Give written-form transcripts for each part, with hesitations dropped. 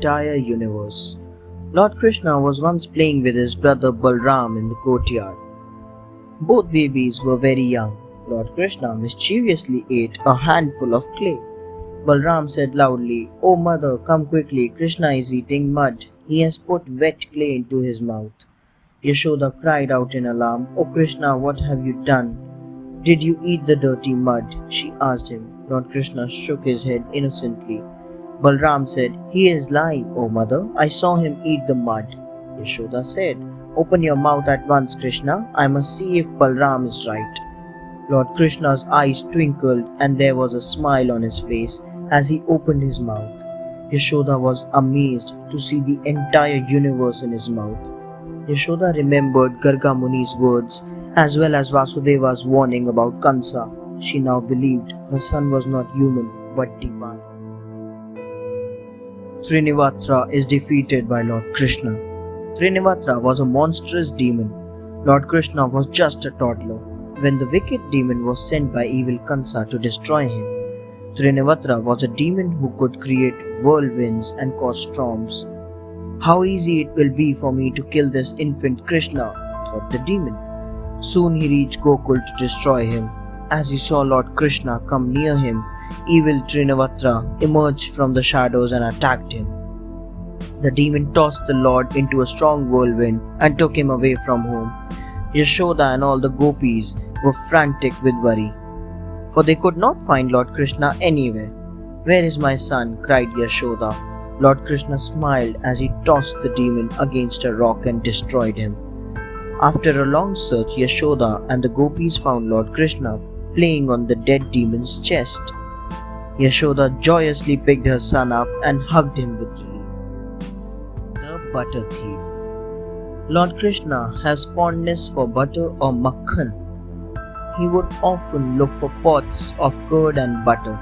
entire universe. Lord Krishna was once playing with his brother Balram in the courtyard. Both babies were very young. Lord Krishna mischievously ate a handful of clay. Balram said loudly, "Oh mother, come quickly, Krishna is eating mud. He has put wet clay into his mouth." Yashoda cried out in alarm, "Oh Krishna, what have you done? Did you eat the dirty mud?" she asked him. Lord Krishna shook his head innocently. Balram said, "He is lying, oh mother. I saw him eat the mud." Yashoda said, "Open your mouth at once, Krishna. I must see if Balram is right." Lord Krishna's eyes twinkled and there was a smile on his face as he opened his mouth. Yashoda was amazed to see the entire universe in his mouth. Yashoda remembered Garga Muni's words as well as Vasudeva's warning about Kansa. She now believed her son was not human but divine. Srinivatra is defeated by Lord Krishna. Srinivatra was a monstrous demon. Lord Krishna was just a toddler when the wicked demon was sent by evil Kansa to destroy him. Srinivatra was a demon who could create whirlwinds and cause storms. "How easy it will be for me to kill this infant Krishna," thought the demon. Soon he reached Gokul to destroy him. As he saw Lord Krishna come near him, evil Srinivatra emerged from the shadows and attacked him. The demon tossed the Lord into a strong whirlwind and took him away from home. Yashoda and all the gopis were frantic with worry, for they could not find Lord Krishna anywhere. "Where is my son?" cried Yashoda. Lord Krishna smiled as he tossed the demon against a rock and destroyed him. After a long search, Yashoda and the gopis found Lord Krishna playing on the dead demon's chest. Yashoda joyously picked her son up and hugged him with relief. The Butter Thief. Lord Krishna has fondness for butter or makhan. He would often look for pots of curd and butter.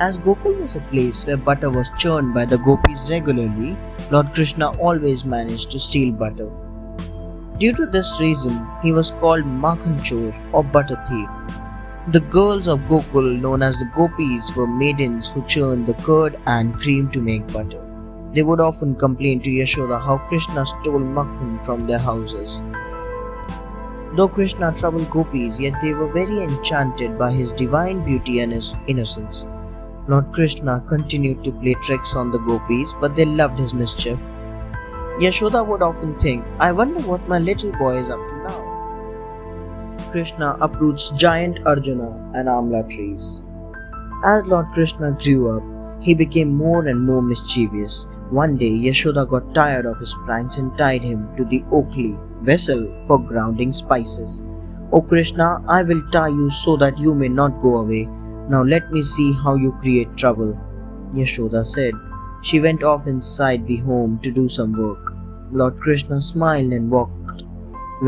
As Gokul was a place where butter was churned by the gopis regularly, Lord Krishna always managed to steal butter. Due to this reason, he was called Makhan Chor or Butter Thief. The girls of Gokul, known as the gopis, were maidens who churned the curd and cream to make butter. They would often complain to Yashoda how Krishna stole makhan from their houses. Though Krishna troubled gopis, yet they were very enchanted by his divine beauty and his innocence. Lord Krishna continued to play tricks on the gopis, but they loved his mischief. Yashoda would often think, "I wonder what my little boy is up to now." Krishna uproots giant Arjuna and Amla trees. As Lord Krishna grew up, he became more and more mischievous. One day, Yashoda got tired of his pranks and tied him to the Oakley vessel for grounding spices. "O Krishna, I will tie you so that you may not go away. Now let me see how you create trouble," Yashoda said. She went off inside the home to do some work. Lord Krishna smiled and walked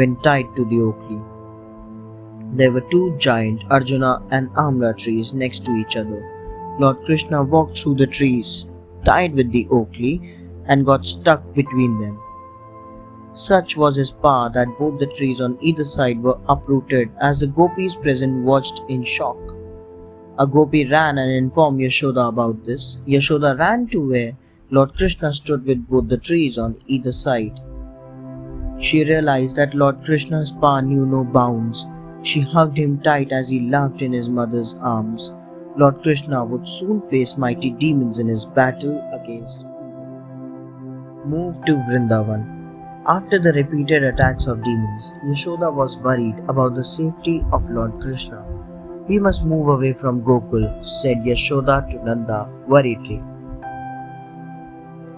when tied to the Oakley. There were two giant Arjuna and Amla trees next to each other. Lord Krishna walked through the trees, tied with the Oakley, and got stuck between them. Such was his power that both the trees on either side were uprooted as the gopis present watched in shock. A gopi ran and informed Yashoda about this. Yashoda ran to where Lord Krishna stood with both the trees on either side. She realized that Lord Krishna's power knew no bounds. She hugged him tight as he laughed in his mother's arms. Lord Krishna would soon face mighty demons in his battle against evil. Move to Vrindavan. After the repeated attacks of demons, Yashoda was worried about the safety of Lord Krishna. "We must move away from Gokul," said Yashoda to Nanda worriedly.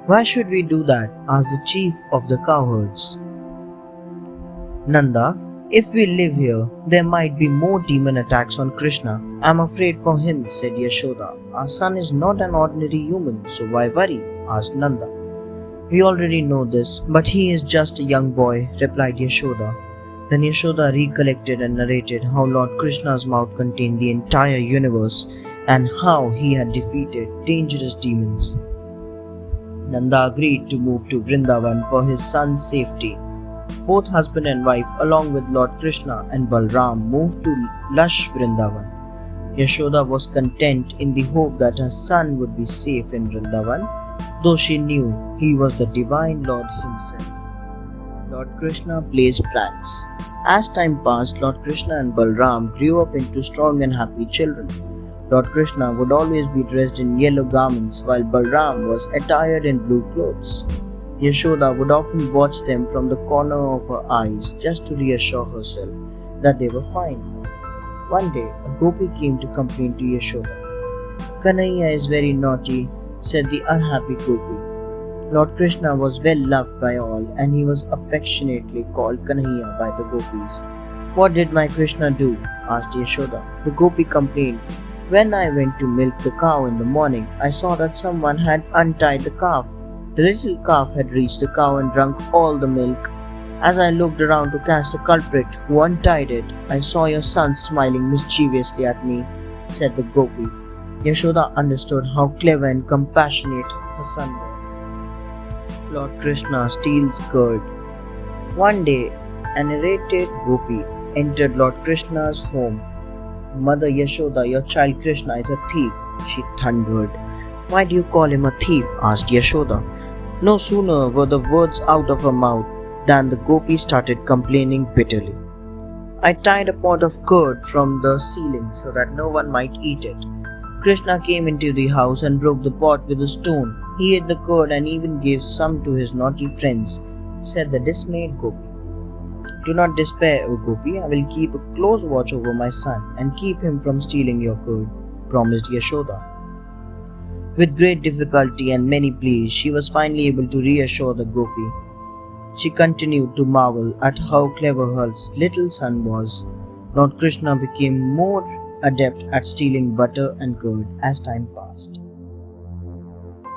"Why should we do that?" asked the chief of the cowherds. "Nanda, if we live here, there might be more demon attacks on Krishna. I'm afraid for him," said Yashoda. "Our son is not an ordinary human, so why worry?" asked Nanda. "We already know this, but he is just a young boy," replied Yashoda. Then Yashoda recollected and narrated how Lord Krishna's mouth contained the entire universe and how he had defeated dangerous demons. Nanda agreed to move to Vrindavan for his son's safety. Both husband and wife, along with Lord Krishna and Balram, moved to lush Vrindavan. Yashoda was content in the hope that her son would be safe in Vrindavan. though she knew he was the Divine Lord himself. Lord Krishna plays pranks. As time passed, Lord Krishna and Balram grew up into strong and happy children. Lord Krishna would always be dressed in yellow garments while Balram was attired in blue clothes. Yashoda would often watch them from the corner of her eyes just to reassure herself that they were fine. One day, a gopi came to complain to Yashoda. "Kanhaiya is very naughty," said the unhappy gopi. Lord Krishna was well loved by all and he was affectionately called Kanhaiya by the gopis. "What did my Krishna do?" asked Yashoda. The gopi complained, "When I went to milk the cow in the morning, I saw that someone had untied the calf. The little calf had reached the cow and drunk all the milk. As I looked around to catch the culprit who untied it, I saw your son smiling mischievously at me," said the gopi. Yashoda understood how clever and compassionate her son was. Lord Krishna steals curd. One day, an irritated gopi entered Lord Krishna's home. "Mother Yashoda, your child Krishna is a thief," she thundered. "Why do you call him a thief?" asked Yashoda. No sooner were the words out of her mouth than the gopi started complaining bitterly. "I tied a pot of curd from the ceiling so that no one might eat it. Krishna came into the house and broke the pot with a stone. He ate the curd and even gave some to his naughty friends," said the dismayed gopi. "Do not despair, O gopi. I will keep a close watch over my son and keep him from stealing your curd," promised Yashoda. With great difficulty and many pleas, she was finally able to reassure the gopi. She continued to marvel at how clever her little son was. Lord Krishna became more adept at stealing butter and curd as time passed.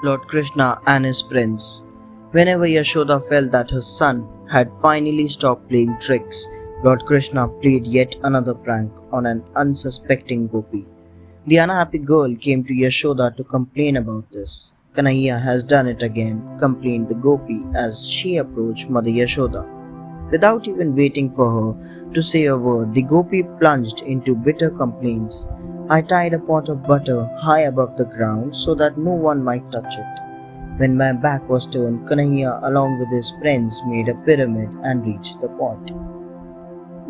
Lord Krishna and his friends. Whenever Yashoda felt that her son had finally stopped playing tricks, Lord Krishna played yet another prank on an unsuspecting gopi. The unhappy girl came to Yashoda to complain about this. "Kanhaiya has done it again," complained the gopi as she approached Mother Yashoda. Without even waiting for her to say a word, the gopi plunged into bitter complaints. "I tied a pot of butter high above the ground so that no one might touch it. When my back was turned, Kanhaiya along with his friends made a pyramid and reached the pot.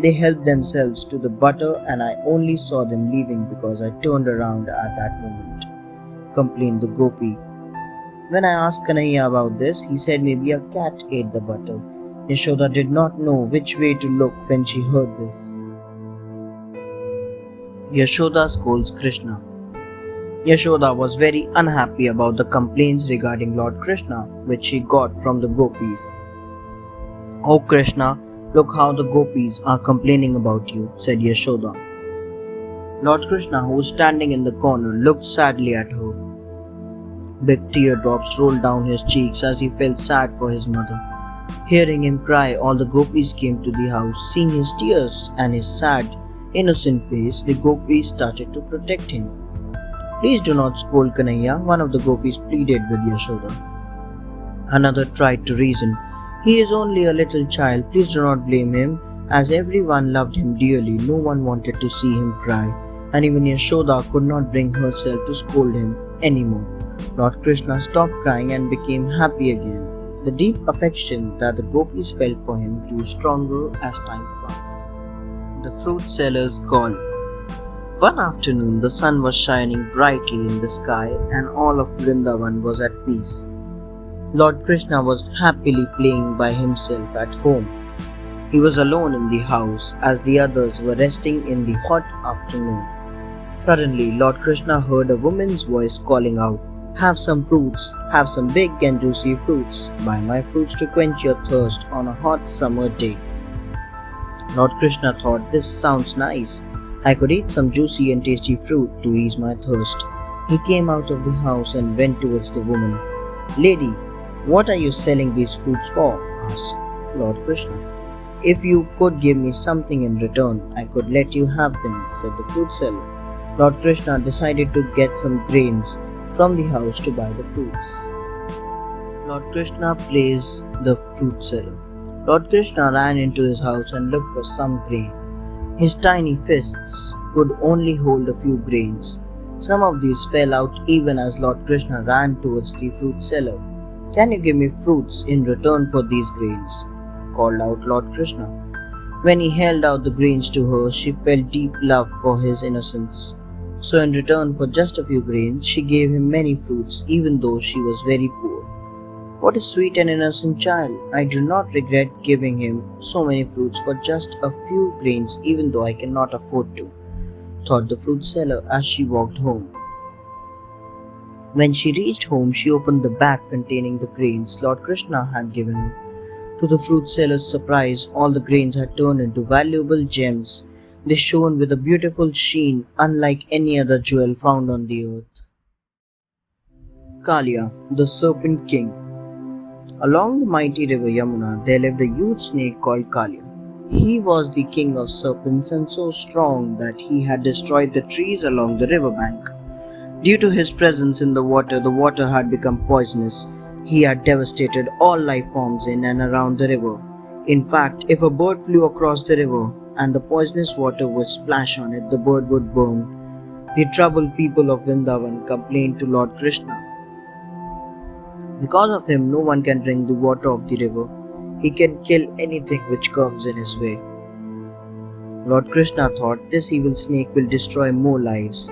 They helped themselves to the butter and I only saw them leaving because I turned around at that moment," complained the gopi. "When I asked Kanhaiya about this, he said maybe a cat ate the butter." Yashoda did not know which way to look when she heard this. Yashoda scolds Krishna. Yashoda was very unhappy about the complaints regarding Lord Krishna which she got from the gopis. "Oh Krishna, look how the gopis are complaining about you," said Yashoda. Lord Krishna, who was standing in the corner, looked sadly at her. Big teardrops rolled down his cheeks as he felt sad for his mother. Hearing him cry, all the gopis came to the house. Seeing his tears and his sad, innocent face, the gopis started to protect him. "Please do not scold Kanhaiya," one of the gopis pleaded with Yashoda. Another tried to reason. "He is only a little child, please do not blame him. As everyone loved him dearly, no one wanted to see him cry, and even Yashoda could not bring herself to scold him anymore." Lord Krishna stopped crying and became happy again. The deep affection that the gopis felt for him grew stronger as time passed. The fruit seller's call. One afternoon, the sun was shining brightly in the sky and all of Vrindavan was at peace. Lord Krishna was happily playing by himself at home. He was alone in the house as the others were resting in the hot afternoon. Suddenly, Lord Krishna heard a woman's voice calling out, "Have some fruits, have some big and juicy fruits. Buy my fruits to quench your thirst on a hot summer day." Lord Krishna thought, "This sounds nice. I could eat some juicy and tasty fruit to ease my thirst." He came out of the house and went towards the woman. "Lady, what are you selling these fruits for?" asked Lord Krishna. "If you could give me something in return, I could let you have them," said the fruit seller. Lord Krishna decided to get some grains from the house to buy the fruits. Lord Krishna plays the fruit seller. Lord Krishna ran into his house and looked for some grain. His tiny fists could only hold a few grains. Some of these fell out even as Lord Krishna ran towards the fruit seller. "Can you give me fruits in return for these grains?" called out Lord Krishna. When he held out the grains to her, she felt deep love for his innocence. So, in return for just a few grains, she gave him many fruits, even though she was very poor. "What a sweet and innocent child! I do not regret giving him so many fruits for just a few grains, even though I cannot afford to," thought the fruit seller as she walked home. When she reached home, she opened the bag containing the grains Lord Krishna had given her. To the fruit seller's surprise, all the grains had turned into valuable gems. They shone with a beautiful sheen unlike any other jewel found on the earth. Kalia, the Serpent King. Along the mighty river Yamuna, there lived a huge snake called Kalia. He was the king of serpents and so strong that he had destroyed the trees along the river bank. Due to his presence in the water had become poisonous. He had devastated all life forms in and around the river. In fact, if a bird flew across the river and the poisonous water would splash on it, the bird would burn. The troubled people of Vrindavan complained to Lord Krishna. Because of him, no one can drink the water of the river. He can kill anything which comes in his way. Lord Krishna thought, this evil snake will destroy more lives.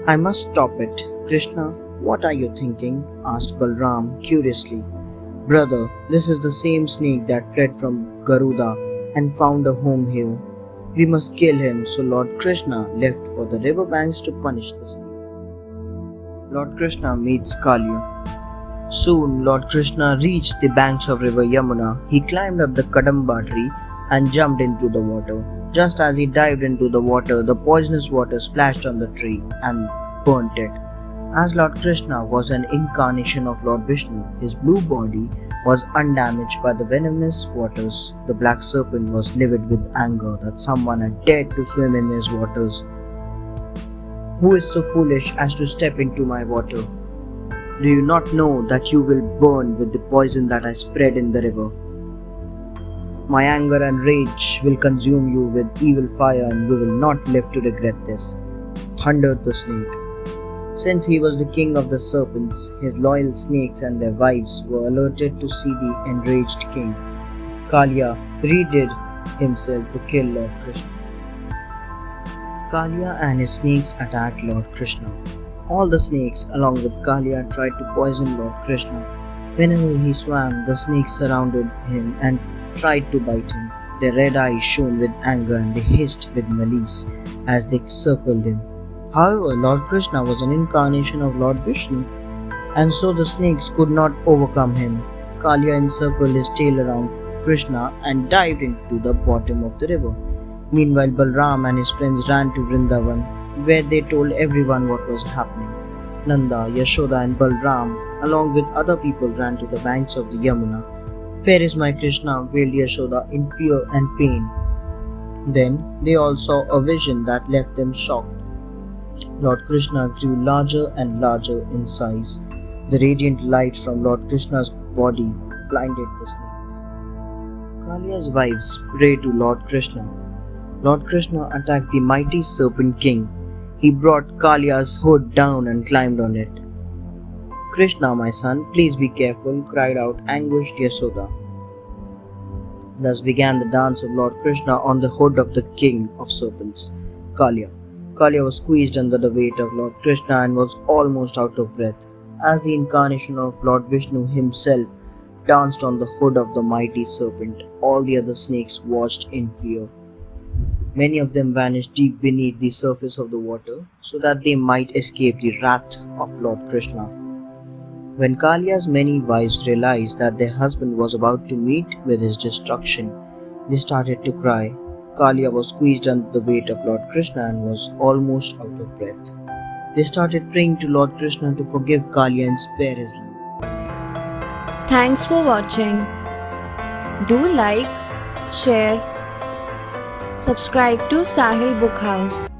I must stop it. "Krishna, what are you thinking?" asked Balram curiously. "Brother, this is the same snake that fled from Garuda and found a home here. We must kill him." So Lord Krishna left for the river banks to punish the snake. Lord Krishna meets Kalia. Soon Lord Krishna reached the banks of river Yamuna. He climbed up the Kadamba tree and jumped into the water. Just as he dived into the water, the poisonous water splashed on the tree and burnt it. As Lord Krishna was an incarnation of Lord Vishnu, his blue body was undamaged by the venomous waters. The black serpent was livid with anger that someone had dared to swim in his waters. "Who is so foolish as to step into my water? Do you not know that you will burn with the poison that I spread in the river? My anger and rage will consume you with evil fire and you will not live to regret this," thundered the snake. Since he was the king of the serpents, his loyal snakes and their wives were alerted to see the enraged king. Kalia redid himself to kill Lord Krishna. Kalia and his snakes attacked Lord Krishna. All the snakes, along with Kalia, tried to poison Lord Krishna. Whenever he swam, the snakes surrounded him and tried to bite him. Their red eyes shone with anger and they hissed with malice as they circled him. However, Lord Krishna was an incarnation of Lord Vishnu, and so the snakes could not overcome him. Kalia encircled his tail around Krishna and dived into the bottom of the river. Meanwhile, Balram and his friends ran to Vrindavan, where they told everyone what was happening. Nanda, Yashoda and Balram, along with other people, ran to the banks of the Yamuna. "Where is my Krishna?" wailed Yashoda in fear and pain. Then they all saw a vision that left them shocked. Lord Krishna grew larger and larger in size. The radiant light from Lord Krishna's body blinded the snakes. Kalia's wives prayed to Lord Krishna. Lord Krishna attacked the mighty Serpent King. He brought Kalia's hood down and climbed on it. "Krishna, my son, please be careful," cried out anguished Yashoda. Thus began the dance of Lord Krishna on the hood of the king of serpents, Kalia. Kalia was squeezed under the weight of Lord Krishna and was almost out of breath. As the incarnation of Lord Vishnu himself danced on the hood of the mighty serpent, all the other snakes watched in fear. Many of them vanished deep beneath the surface of the water so that they might escape the wrath of Lord Krishna. When Kalia's many wives realized that their husband was about to meet with his destruction, they started to cry. Kalia was squeezed under the weight of Lord Krishna and was almost out of breath. They started praying to Lord Krishna to forgive Kalia and spare his life. Thanks for watching. Do like, share, subscribe to Sahil Book House.